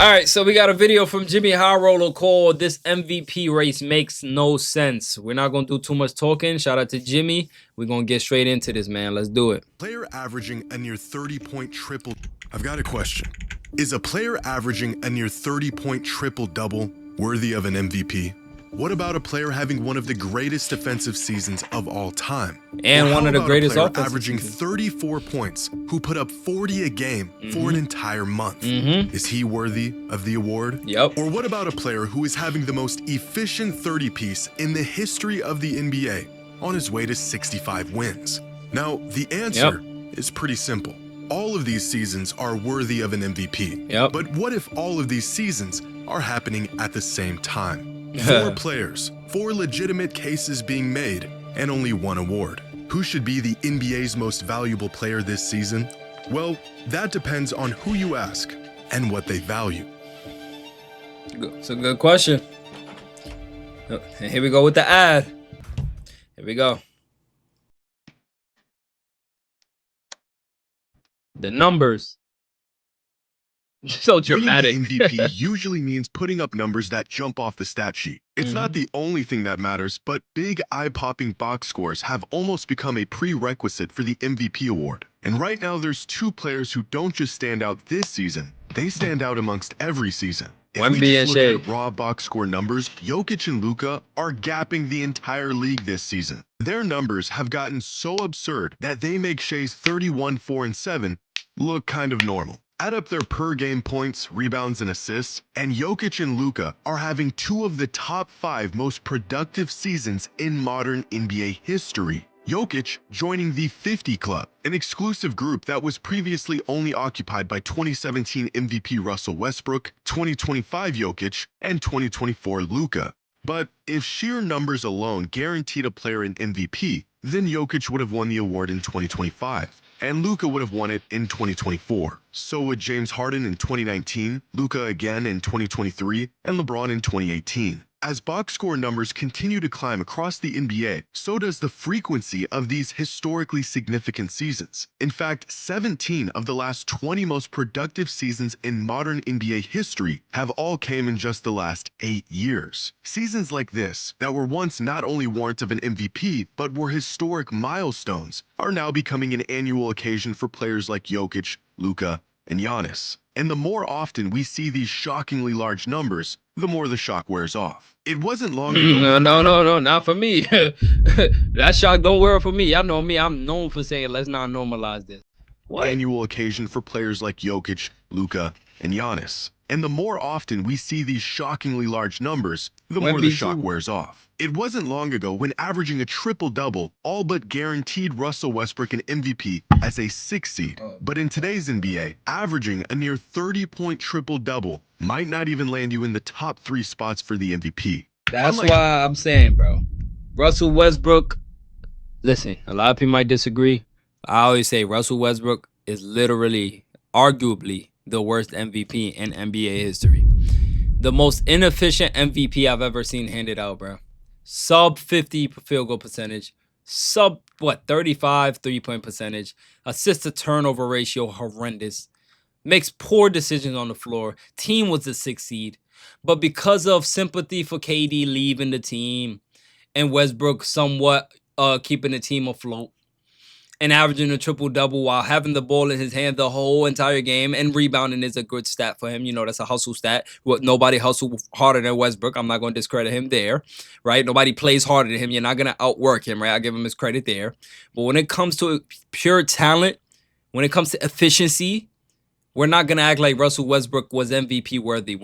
right, so we got a video from Jimmy High Roller called "This MVP Race Makes No Sense." We're not gonna do too much talking. Shout out to Jimmy. We're gonna get straight into this, man. Let's do it. Player averaging a near 30-point triple. I've got a question. Is a player averaging a near 30-point triple-double worthy of an MVP? What about a player having one of the greatest defensive seasons of all time? And one of the greatest offensive averaging seasons. 34 points who put up 40 a game for an entire month? Is he worthy of the award? Yep. Or what about a player who is having the most efficient 30-piece in the history of the NBA on his way to 65 wins? Now, the answer is pretty simple. All of these seasons are worthy of an MVP. Yep. But what if all of these seasons are happening at the same time? 4 players, 4 legitimate cases being made, and only 1 award. Who should be the NBA's most valuable player this season? Well, that depends on who you ask and what they value. It's a good question. And here we go with the ad. Here we go. The numbers. So dramatic. Winning the MVP usually means putting up numbers that jump off the stat sheet. It's not the only thing that matters, but big eye-popping box scores have almost become a prerequisite for the MVP award. And right now there's 2 players who don't just stand out this season, they stand out amongst every season. If we just look at raw box score numbers, Jokic and Luka are gapping the entire league this season. Their numbers have gotten so absurd that they make Shea's 31, 4, and 7 look kind of normal. Add up their per-game points, rebounds, and assists, and Jokic and Luka are having 2 of the top 5 most productive seasons in modern NBA history. Jokic joining the 50 Club, an exclusive group that was previously only occupied by 2017 MVP Russell Westbrook, 2025 Jokic, and 2024 Luka. But if sheer numbers alone guaranteed a player an MVP, then Jokic would have won the award in 2025. And Luka would have won it in 2024. So would James Harden in 2019, Luka again in 2023, and LeBron in 2018. As box score numbers continue to climb across the NBA, so does the frequency of these historically significant seasons. In fact, 17 of the last 20 most productive seasons in modern NBA history have all came in just the last 8 years. Seasons like this, that were once not only warrant of an MVP, but were historic milestones, are now becoming an annual occasion for players like Jokic, Luka, and Giannis. And the more often we see these shockingly large numbers, the more the shock wears off. It wasn't long ago. No, not for me. That shock don't wear for me. Y'all know me. I'm known for saying let's not normalize this. What? Annual occasion for players like Jokic, Luka, and Giannis. And the more often we see these shockingly large numbers, the more the shock wears off. It wasn't long ago when averaging a triple-double all but guaranteed Russell Westbrook an MVP as a 6th seed. But in today's NBA, averaging a near 30-point triple-double might not even land you in the top 3 spots for the MVP. That's why I'm saying, bro. Russell Westbrook, listen, a lot of people might disagree. I always say Russell Westbrook is literally, arguably, the worst MVP in NBA history. The most inefficient MVP I've ever seen handed out, bro. Sub 50 field goal percentage. Sub, 35 3-point percentage. Assist to turnover ratio, horrendous. Makes poor decisions on the floor. Team was the 6th seed. But because of sympathy for KD leaving the team and Westbrook somewhat keeping the team afloat, and averaging a triple-double while having the ball in his hand the whole entire game, and rebounding is a good stat for him. You know, that's a hustle stat. Nobody hustled harder than Westbrook. I'm not going to discredit him there, right? Nobody plays harder than him. You're not going to outwork him, right? I give him his credit there. But when it comes to pure talent, when it comes to efficiency, we're not gonna act like Russell Westbrook was MVP worthy. I'm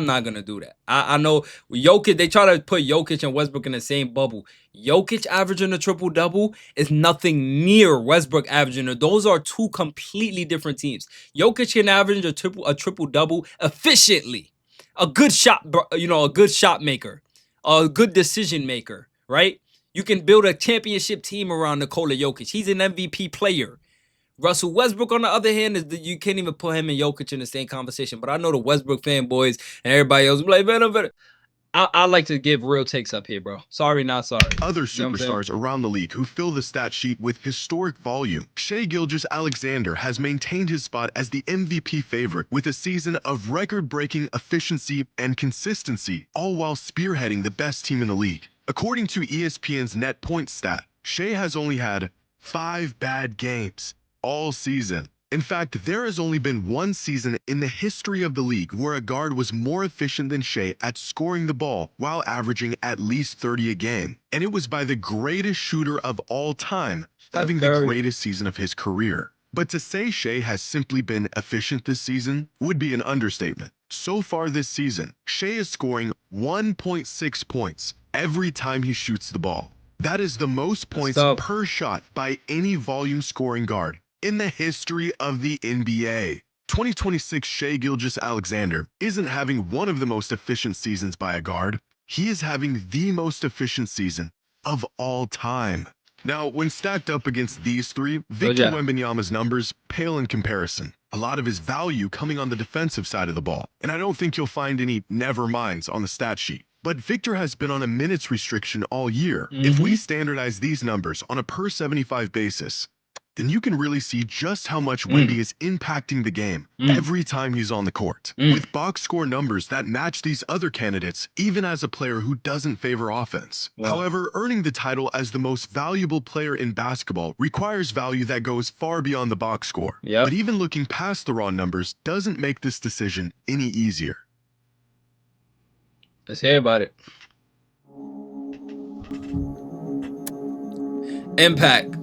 not gonna do that. I know Jokic. They try to put Jokic and Westbrook in the same bubble. Jokic averaging a triple double is nothing near Westbrook averaging. Those are 2 completely different teams. Jokic can average a triple double efficiently. A good shot, a good shot maker, a good decision maker. Right? You can build a championship team around Nikola Jokic. He's an MVP player. Russell Westbrook, on the other hand, you can't even put him and Jokic in the same conversation. But I know the Westbrook fanboys and everybody else be like, man, I like to give real takes up here, bro. Sorry, not sorry. Other You know what I'm saying? superstars around the league who fill the stat sheet with historic volume. Shai Gilgeous-Alexander has maintained his spot as the MVP favorite with a season of record-breaking efficiency and consistency, all while spearheading the best team in the league. According to ESPN's net points stat, Shai has only had 5 bad games all season. In fact, there has only been one season in the history of the league where a guard was more efficient than Shai at scoring the ball while averaging at least 30 a game. And it was by the greatest shooter of all time, having the greatest season of his career. But to say Shai has simply been efficient this season would be an understatement. So far this season, Shai is scoring 1.6 points every time he shoots the ball. That is the most points per shot by any volume scoring guard in the history of the NBA. 2026 Shai Gilgeous-Alexander isn't having one of the most efficient seasons by a guard. He is having the most efficient season of all time. Now, when stacked up against these three, Victor Wembanyama's numbers pale in comparison. A lot of his value coming on the defensive side of the ball, and I don't think you'll find any never minds on the stat sheet. But Victor has been on a minutes restriction all year. If we standardize these numbers on a per 75 basis, then you can really see just how much Wemby is impacting the game every time he's on the court. With box score numbers that match these other candidates, even as a player who doesn't favor offense. However, earning the title as the most valuable player in basketball requires value that goes far beyond the box score. But even looking past the raw numbers doesn't make this decision any easier. Let's hear about it. Impact.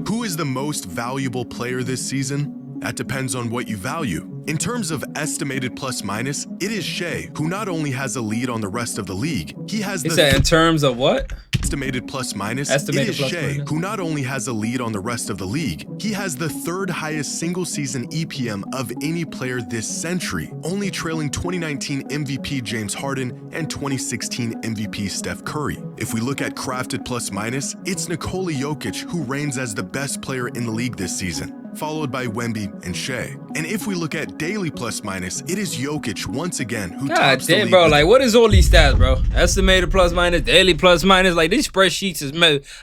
Who is the most valuable player this season? That depends on what you value. In terms of estimated plus minus, it is Shai, who not only has a lead on the rest of the league, he has the... in terms of what? Estimated plus minus, it is Shai, who not only has a lead on the rest of the league, he has the third highest single season EPM of any player this century, only trailing 2019 MVP James Harden and 2016 MVP Steph Curry. If we look at crafted plus minus, it's Nikola Jokic who reigns as the best player in the league this season, followed by Wemby and Shai. And if we look at daily plus minus, it is Jokic once again who tops the league. Bro, like what is all these stats, bro? Estimated plus minus, daily plus minus, like these spreadsheets is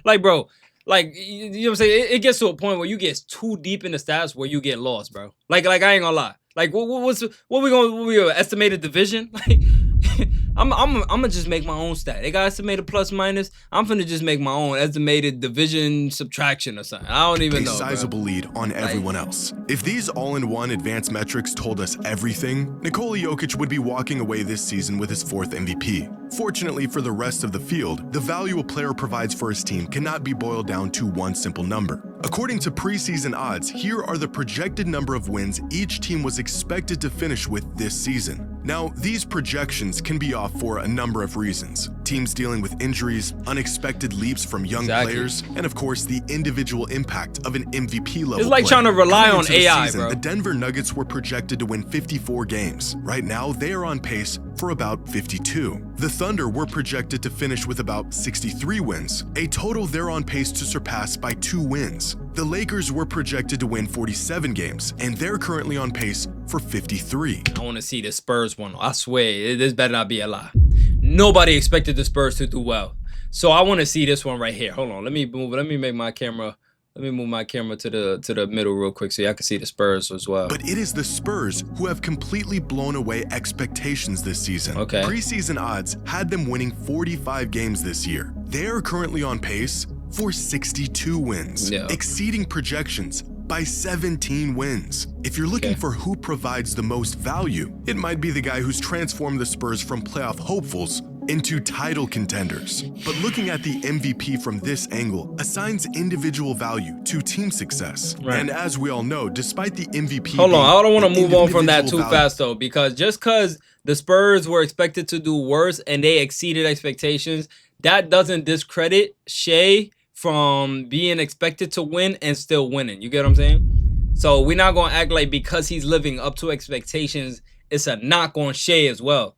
like, bro, like you know what I'm saying? It gets to a point where you get too deep in the stats where you get lost, bro. Like I ain't gonna lie. Like what we gonna estimated division? Like I'm gonna just make my own stat. They got estimated plus minus. I'm finna just make my own estimated division subtraction or something. I don't even know. A sizable lead on everyone else. If these all-in-one advanced metrics told us everything, Nikola Jokic would be walking away this season with his 4th MVP. Fortunately for the rest of the field, the value a player provides for his team cannot be boiled down to one simple number. According to preseason odds, here are the projected number of wins each team was expected to finish with this season. Now, these projections can be off for a number of reasons. Teams dealing with injuries, unexpected leaps from young players, and of course, the individual impact of an MVP level player. It's like trying to rely on AI, bro. The Denver Nuggets were projected to win 54 games. Right now, they are on pace for about 52. The Thunder were projected to finish with about 63 wins, a total they're on pace to surpass by 2 wins. The Lakers were projected to win 47 games, and they're currently on pace for 53. I want to see the Spurs one. I swear, this better not be a lie. Nobody expected the Spurs to do well. So I want to see this one right here. Hold on, let me make my camera. Let me move my camera to the middle real quick so y'all can see the Spurs as well. But it is the Spurs who have completely blown away expectations this season. Okay. Preseason odds had them winning 45 games this year. They are currently on pace for 62 wins, exceeding projections by 17 wins. If you're looking for who provides the most value, it might be the guy who's transformed the Spurs from playoff hopefuls into title contenders. But looking at the MVP from this angle assigns individual value to team success. Right. And as we all know, despite the MVP... Hold on, I don't want to move on from that too fast though, because just because the Spurs were expected to do worse and they exceeded expectations, that doesn't discredit Shai from being expected to win and still winning. You get what I'm saying? So we're not going to act like because he's living up to expectations, it's a knock on Shai as well.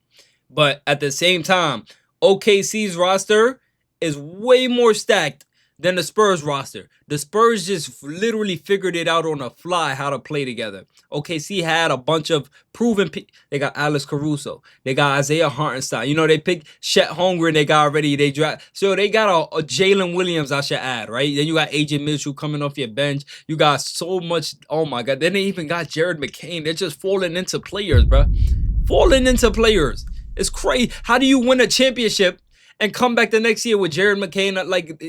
But at the same time, OKC's roster is way more stacked than the Spurs roster. The Spurs just literally figured it out on the fly how to play together. OKC had a bunch of proven. They got Alex Caruso. They got Isaiah Hartenstein. You know, they picked Chet Holmgren. They got already. They draft. So they got a Jalen Williams, I should add, right? Then you got AJ Mitchell coming off your bench. You got so much. Oh my God. Then they even got Jared McCain. They're just falling into players, bro. Falling into players. It's crazy. How do you win a championship and come back the next year with Jared McCain? Like,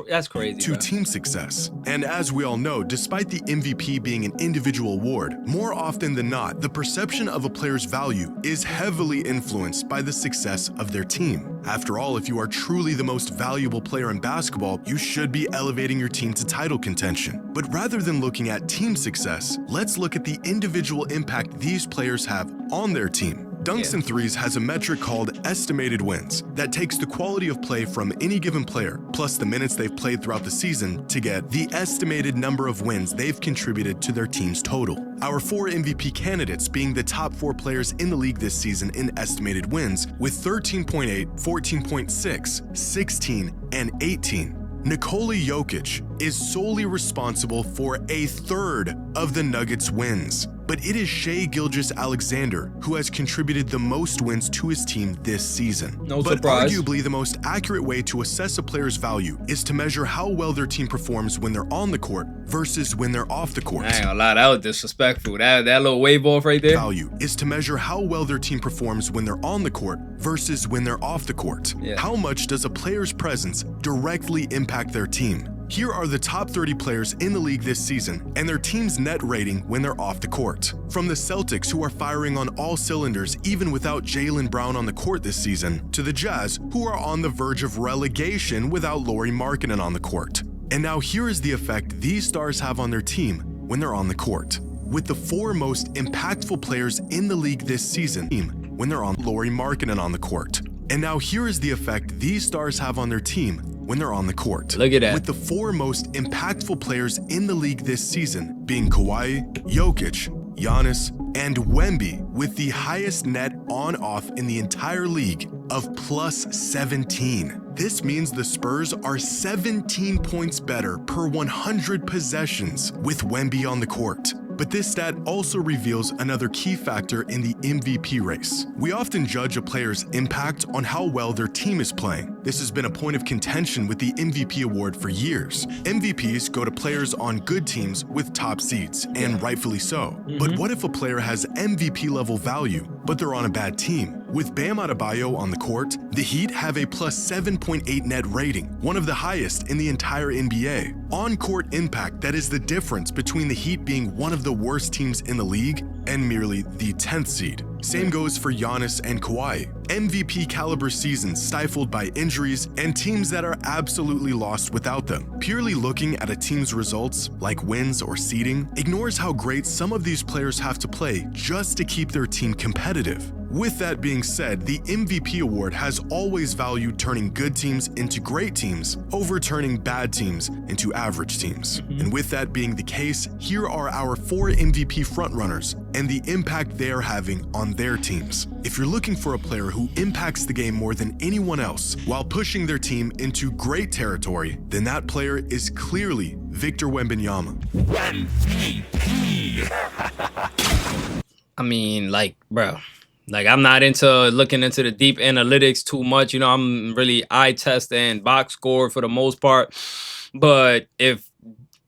that's crazy. To team success. And as we all know, despite the MVP being an individual award, more often than not, the perception of a player's value is heavily influenced by the success of their team. After all, if you are truly the most valuable player in basketball, you should be elevating your team to title contention. But rather than looking at team success, let's look at the individual impact these players have on their team. Dunks and Threes has a metric called estimated wins that takes the quality of play from any given player plus the minutes they've played throughout the season to get the estimated number of wins they've contributed to their team's total. Our 4 MVP candidates being the top 4 players in the league this season in estimated wins with 13.8, 14.6, 16, and 18. Nikola Jokic is solely responsible for a third of the Nuggets' wins. But it is Shai Gilgeous-Alexander who has contributed the most wins to his team this season. No but surprise. Arguably the most accurate way to assess a player's value is to measure how well their team performs when they're on the court versus when they're off the court. I ain't gonna lie, that was disrespectful. That little wave off right there. Value is to measure how well their team performs when they're on the court versus when they're off the court. Yeah. How much does a player's presence directly impact their team? Here are the top 30 players in the league this season and their team's net rating when they're off the court. From the Celtics, who are firing on all cylinders even without Jaylen Brown on the court this season, to the Jazz, who are on the verge of relegation without Lauri Markkanen on the court. And now here is the effect these stars have on their team when they're on the court. With the 4 most impactful players in the league this season, when they're on Lauri Markkanen on the court. And now here is the effect these stars have on their team when they're on the court. Look at that. With the 4 most impactful players in the league this season being Kawhi, Jokic, Giannis, and Wemby, with the highest net on-off in the entire league of plus 17. This means the Spurs are 17 points better per 100 possessions with Wemby on the court. But this stat also reveals another key factor in the MVP race. We often judge a player's impact on how well their team is playing. This has been a point of contention with the MVP award for years. MVPs go to players on good teams with top seeds, and rightfully so. But what if a player has MVP level value, but they're on a bad team? With Bam Adebayo on the court, the Heat have a plus 7.8 net rating, one of the highest in the entire NBA. On-court impact, that is the difference between the Heat being one of the worst teams in the league and merely the 10th seed. Same goes for Giannis and Kawhi. MVP caliber seasons stifled by injuries and teams that are absolutely lost without them. Purely looking at a team's results, like wins or seeding, ignores how great some of these players have to play just to keep their team competitive. With that being said, the MVP award has always valued turning good teams into great teams over turning bad teams into average teams. And with that being the case, here are our 4 MVP frontrunners and the impact they are having on their teams. If you're looking for a player who impacts the game more than anyone else while pushing their team into great territory, then that player is clearly Victor Wembanyama. I mean, like, bro. Like, I'm not into looking into the deep analytics too much. You know, I'm really eye test and box score for the most part. But if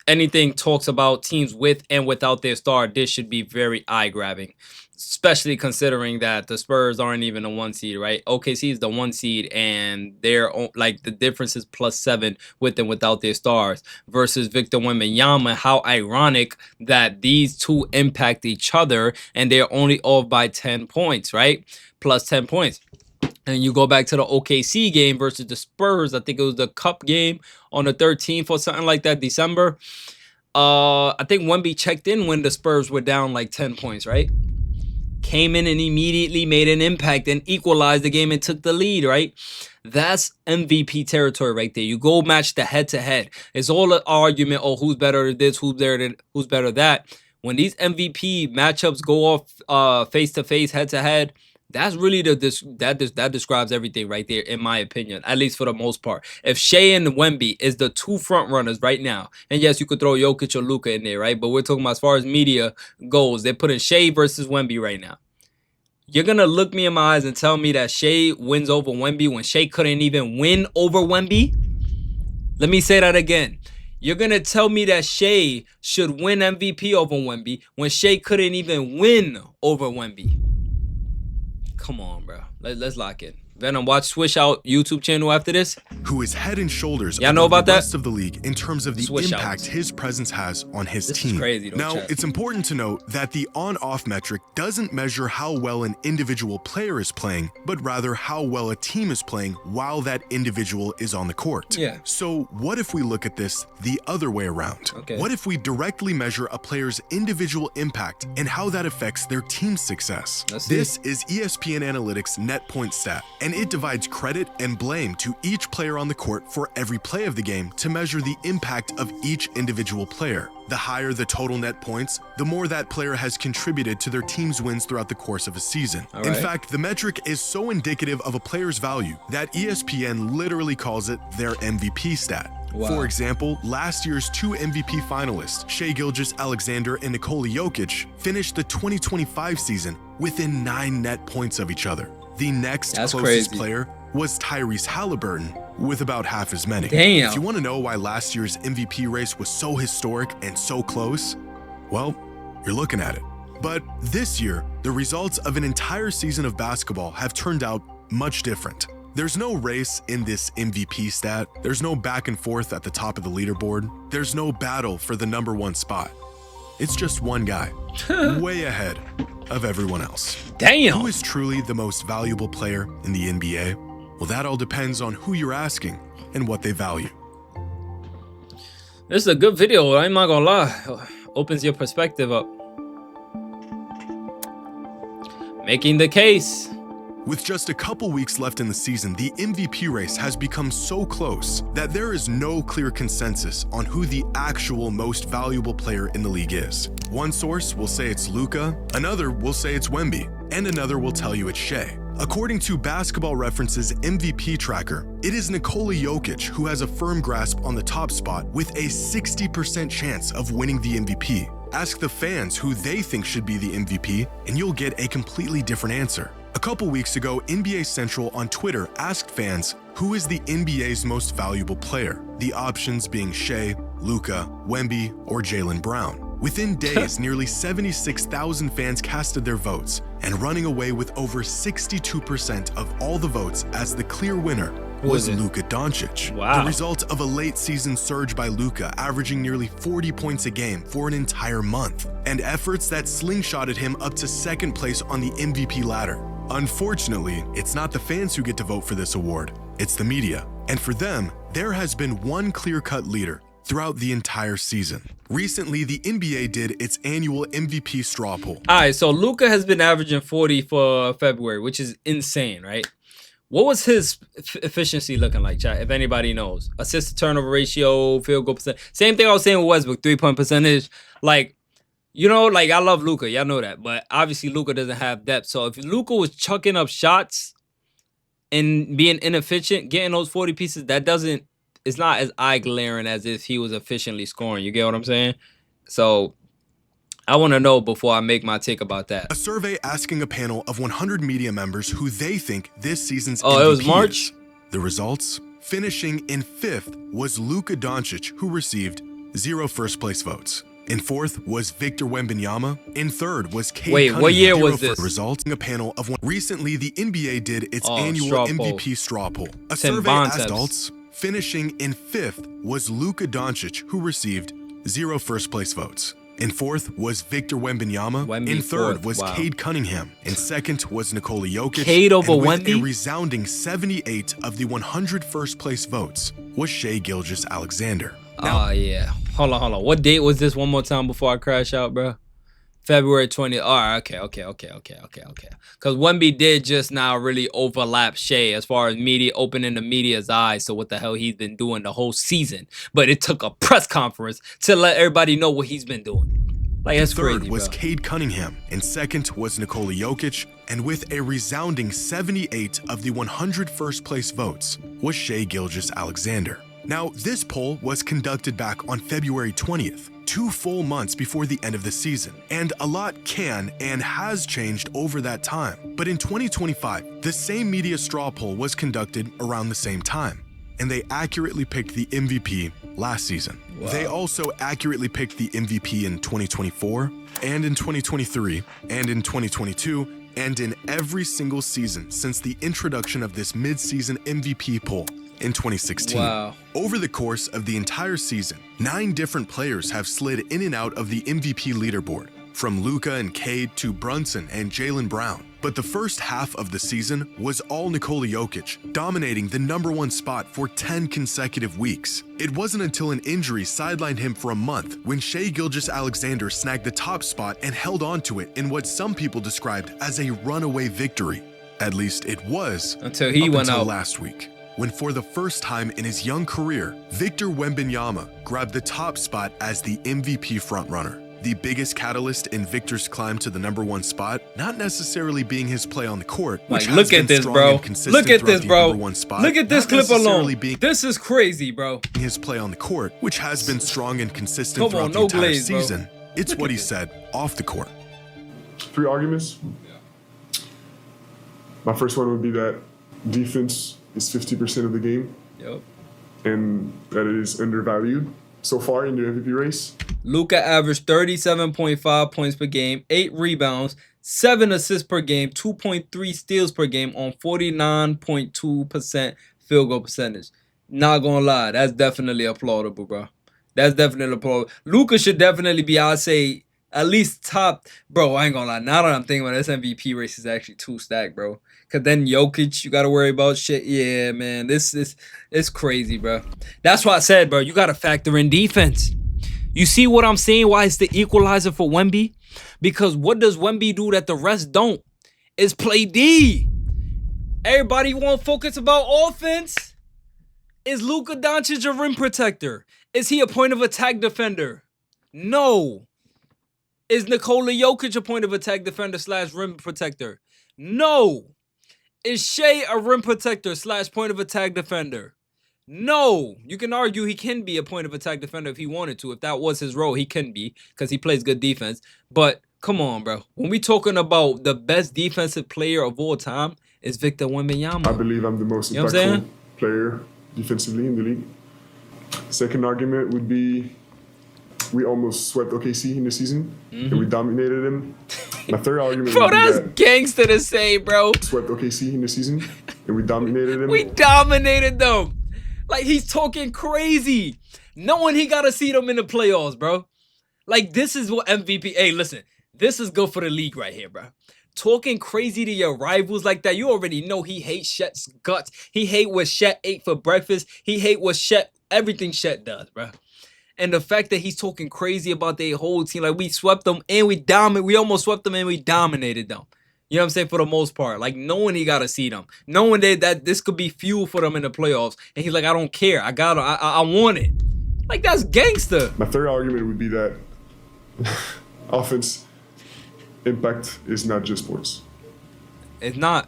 anything talks about teams with and without their star, this should be very eye-grabbing, especially considering that the Spurs aren't even a 1 seed, right? OKC is the 1 seed, and they're like the difference is plus 7 with and without their stars versus Victor Wembanyama. How ironic that these two impact each other, and they're only off by 10 points, right? Plus 10 points. And you go back to the OKC game versus the Spurs. I think it was the Cup game on the 13th or something like that, December. I think Wemby checked in when the Spurs were down like 10 points, right? Came in and immediately made an impact and equalized the game and took the lead, right? That's MVP territory right there. You go match the head-to-head. It's all an argument, oh, who's better than this, who's better that. When these MVP matchups go off face-to-face, head-to-head, That's really that describes everything right there, in my opinion, at least for the most part. If Shea and Wemby is the two front runners right now, and yes, you could throw Jokic or Luka in there, right? But we're talking about as far as media goes, they're putting Shea versus Wemby right now. You're gonna look me in my eyes and tell me that Shea wins over Wemby when Shea couldn't even win over Wemby? Let me say that again. You're gonna tell me that Shea should win MVP over Wemby when Shea couldn't even win over Wemby? Come on, bro. Let's lock in. Venom, watch Swish Out YouTube channel after this. Who is head and shoulders Y'all know above about the that? rest of the league in terms of the Swish impact outs. his presence has on his This team. is crazy, though, Now, chat. it's important to note that the on-off metric doesn't measure how well an individual player is playing, but rather how well a team is playing while that individual is on the court. Yeah. So what if we look at this the other way around? Okay. What if we directly measure a player's individual impact and how that affects their team's success? Let's see. This is ESPN Analytics net point stat, and it divides credit and blame to each player on the court for every play of the game to measure the impact of each individual player. The higher the total net points, the more that player has contributed to their team's wins throughout the course of a season. All In right. fact, the metric is so indicative of a player's value that ESPN literally calls it their MVP stat. Wow. For example, last year's two MVP finalists, Shai Gilgeous-Alexander and Nikola Jokic, finished the 2025 season within 9 net points of each other. The next That's closest crazy. player was Tyrese Halliburton, with about half as many. Damn. If you want to know why last year's MVP race was so historic and so close, well, you're looking at it. But this year, the results of an entire season of basketball have turned out much different. There's no race in this MVP stat. There's no back and forth at the top of the leaderboard. There's no battle for the #1 spot. It's just one guy, way ahead of everyone else. Damn. Who is truly the most valuable player in the NBA? Well, that all depends on who you're asking and what they value. This is a good video. I'm not gonna lie. Opens your perspective up. Making the case. With just a couple weeks left in the season, the MVP race has become so close that there is no clear consensus on who the actual most valuable player in the league is. One source will say it's Luka, another will say it's Wemby, and another will tell you it's Shai. According to Basketball Reference's MVP tracker, it is Nikola Jokic who has a firm grasp on the top spot with a 60% chance of winning the MVP. Ask the fans who they think should be the MVP, and you'll get a completely different answer. A couple weeks ago, NBA Central on Twitter asked fans who is the NBA's most valuable player, the options being Shai, Luka, Wemby, or Jaylen Brown. Within days, nearly 76,000 fans casted their votes, and running away with over 62% of all the votes as the clear winner Who was is it? Luka Doncic. Wow. The result of a late season surge by Luka, averaging nearly 40 points a game for an entire month, and efforts that slingshotted him up to second place on the MVP ladder. Unfortunately, it's not the fans who get to vote for this award, it's the media. And for them, there has been one clear-cut leader throughout the entire season. Recently, the NBA did its annual MVP straw poll. All right, so Luka has been averaging 40 for February, which is insane, right? What was his efficiency looking like, chat? If anybody knows, assist to turnover ratio, field goal percent. Same thing I was saying with Westbrook, 3-point percentage. Like, you know, like I love Luka, y'all know that, but obviously Luka doesn't have depth. So if Luka was chucking up shots and being inefficient, getting those 40 pieces, that doesn't. It's not as eye glaring as if he was efficiently scoring. You get what I'm saying? So I want to know before I make my take about that. A survey asking a panel of 100 media members who they think this season's Oh, MVP it was March? is. The results? Finishing in 5th was Luka Doncic, who received 0 first-place votes. In 4th was Victor Wembanyama. In 3rd was Cade Wait, Cunningham. what year 0 was this? Results in a panel of one. Recently, the NBA did its Oh, annual straw MVP straw poll. A Tim survey Bontemps. asked adults. Finishing in 5th was Luka Doncic, who received 0 first-place votes. In 4th was Victor Wembanyama. Wemby In 3rd 4th, was wow. Cade Cunningham. In 2nd was Nikola Jokic. Cade over and with Wemby? a resounding 78 of the 100 first-place votes was Shai Gilgeous-Alexander. Oh, yeah. Hold on. What date was this one more time before I crash out, bro? February 20th. All right, okay. Because Wemby did just now really overlap Shai as far as media, opening the media's eyes to what the hell he's been doing the whole season. But it took a press conference to let everybody know what he's been doing. Like, that's Third crazy, was bro. Cade Cunningham, and second was Nikola Jokic, and with a resounding 78 of the 100 first place votes was Shai Gilgeous-Alexander. Now, this poll was conducted back on February 20th, 2 full months before the end of the season, and a lot can and has changed over that time. But in 2025, the same media straw poll was conducted around the same time, and they accurately picked the MVP last season. Wow. They also accurately picked the MVP in 2024, and in 2023, and in 2022, and in every single season since the introduction of this mid-season MVP poll in 2016. Wow. Over the course of the entire season, 9 different players have slid in and out of the MVP leaderboard, from Luka and Cade to Brunson and Jaylen Brown. But the first half of the season was all Nikola Jokic, dominating the #1 spot for 10 consecutive weeks. It wasn't until an injury sidelined him for a month when Shai Gilgeous-Alexander snagged the top spot and held on to it in what some people described as a runaway victory. At least it was Until he went until out last week, when for the first time in his young career, Victor Wembanyama grabbed the top spot as the MVP frontrunner. The biggest catalyst in Victor's climb to the #1 spot, not necessarily being his play on the court, which Like, look has been at this, strong bro. and consistent Look at throughout this, the bro. #1 spot, Look at this not clip necessarily alone. being This is crazy, bro. his play on the court, which has been strong and consistent Come throughout on, the no entire glaze, bro. season. It's Look what at he this. said off the court. 3 arguments. My first one would be that defense is 50% of the game Yep. and that it is undervalued so far in the MVP race. Luka averaged 37.5 points per game, 8 rebounds, 7 assists per game, 2.3 steals per game on 49.2% field goal percentage. Not gonna lie, that's definitely applaudable, bro. That's definitely applaudable. Luka should definitely be, I'd say, at least top. Bro, I ain't gonna lie. Now that I'm thinking about it, this MVP race is actually 2 stacked, bro. Cause then Jokic, you gotta worry about shit. Yeah, man, this is it's crazy, bro. That's why I said, bro, you gotta factor in defense. You see what I'm saying? Why it's the equalizer for Wemby? Because what does Wemby do that the rest don't? Is play D. Everybody want to focus about offense. Is Luka Doncic a rim protector? Is he a point of attack defender? No. Is Nikola Jokic a point of attack defender / rim protector? No. Is Shai a rim protector / point of attack defender? No. You can argue he can be a point of attack defender if he wanted to. If that was his role, he can be because he plays good defense. But come on, bro. When we talking about the best defensive player of all time, is Victor Wembanyama. I believe I'm the most You know what I'm impactful saying? player defensively in the league. Second argument would be we almost swept OKC in the season and we dominated them. My third argument Bro, would be that's that gangster to say, bro. we swept OKC in the season and we dominated them. We dominated them. Like, he's talking crazy. Knowing he got to see them in the playoffs, bro. Like, this is what MVP... Hey, listen. This is good for the league right here, bro. Talking crazy to your rivals like that, you already know he hates Chet's guts. He hate what Chet ate for breakfast. He hate what everything Chet does, bro. And the fact that he's talking crazy about their whole team, like, we swept them and we almost swept them and we dominated them. You know what I'm saying? For the most part. Like, knowing he got to see them. Knowing that this could be fuel for them in the playoffs. And he's like, I don't care. I got it. I want it. Like, that's gangster. My third argument would be that offense impact is not just sports. It's not.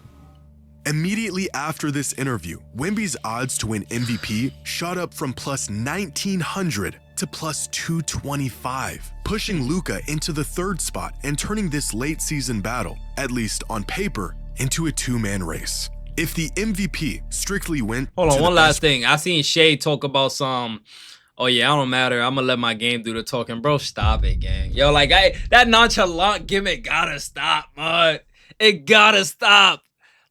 Immediately after this interview, Wemby's odds to win MVP shot up from plus 1,900 to plus 225, pushing Luka into the 3rd spot and turning this late season battle, at least on paper, into a 2-man race. If the MVP strictly went Hold to on, the one best last thing. I seen Shai talk about some, oh yeah, I don't matter. I'm gonna let my game do the talking. Bro, stop it, gang. Yo, like, that nonchalant gimmick gotta stop, man. It gotta stop.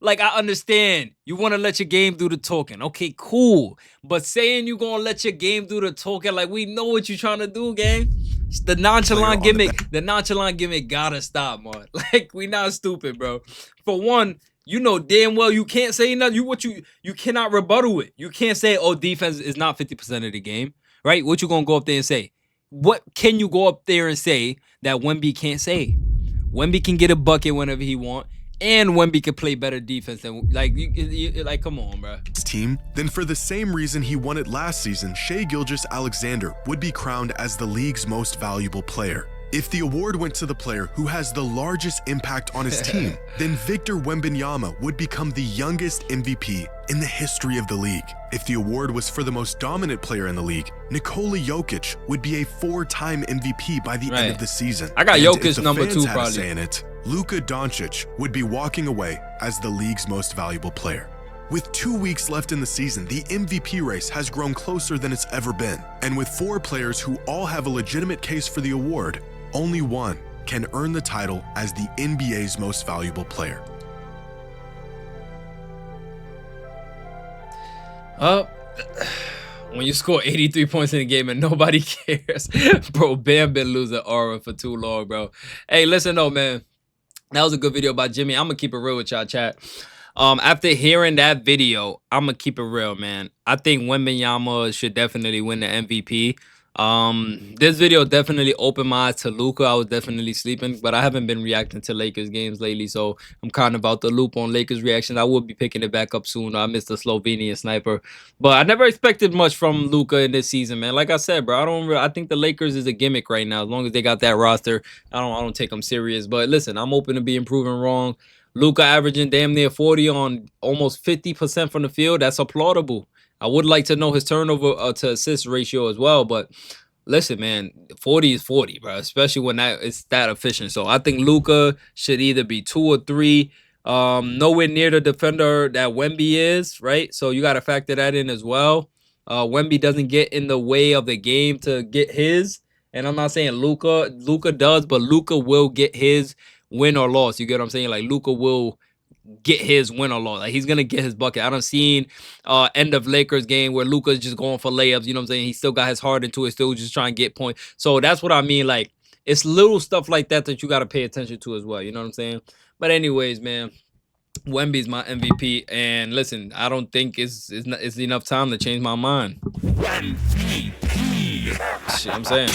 Like, I understand you want to let your game do the talking. Okay, cool. But saying you gonna let your game do the talking, like, we know what you trying to do, gang. It's the nonchalant gimmick. The nonchalant gimmick gotta stop, man. Like, we not stupid, bro. For one, you know damn well you can't say nothing. You cannot rebuttal it. You can't say, oh, defense is not 50% of the game, right? What you gonna go up there and say? What can you go up there and say that Wemby can't say? Wemby can get a bucket whenever he want. And Wemby could play better defense than, like, like, come on, bro. team, then for the same reason he won it last season, Shai Gilgeous-Alexander would be crowned as the league's most valuable player. If the award went to the player who has the largest impact on his team, then Victor Wembanyama would become the youngest MVP in the history of the league. If the award was for the most dominant player in the league, Nikola Jokic would be a 4-time MVP by the end of the season. I got And Jokic if the number fans 2 had a probably. say in it, Luka Doncic would be walking away as the league's most valuable player. With 2 weeks left in the season, the MVP race has grown closer than it's ever been. And with 4 players who all have a legitimate case for the award, only one can earn the title as the NBA's most valuable player. When you score 83 points in a game and nobody cares, bro, Bam been losing aura for too long, bro. Hey, listen though, man. That was a good video by Jimmy. I'm gonna keep it real with y'all, chat. After hearing that video, I'm gonna keep it real, man. I think Wembanyama should definitely win the MVP. This video definitely opened my eyes to Luka. I was definitely sleeping, but I haven't been reacting to Lakers games lately, so I'm kind of out the loop on Lakers reaction. I will be picking it back up soon. I missed the Slovenian sniper, but I never expected much from Luka in this season, man. Like I said, bro, I think the Lakers is a gimmick right now. As long as they got that roster, I don't take them serious. But listen, I'm open to being proven wrong. Luka averaging damn near 40 on almost 50% from the field. That's applaudable. I would like to know his turnover to assist ratio as well, but listen, man, 40 is 40, bro, especially when it's that efficient. So I think Luka should either be 2 or 3, nowhere near the defender that Wemby is, right? So you got to factor that in as well. Wemby doesn't get in the way of the game to get his, and I'm not saying Luka does, but Luka will get his win or loss. You get what I'm saying? Like Luka will get his win or loss. Like he's gonna get his bucket. I done seen end of Lakers game where Luka's just going for layups. You know what I'm saying? He still got his heart into it, still just trying to get points. So that's what I mean. Like it's little stuff like that that you got to pay attention to as well. You know what I'm saying? But anyways, man, Wemby's my MVP. And listen, I don't think it's enough time to change my mind. MVP. Shit, I'm saying.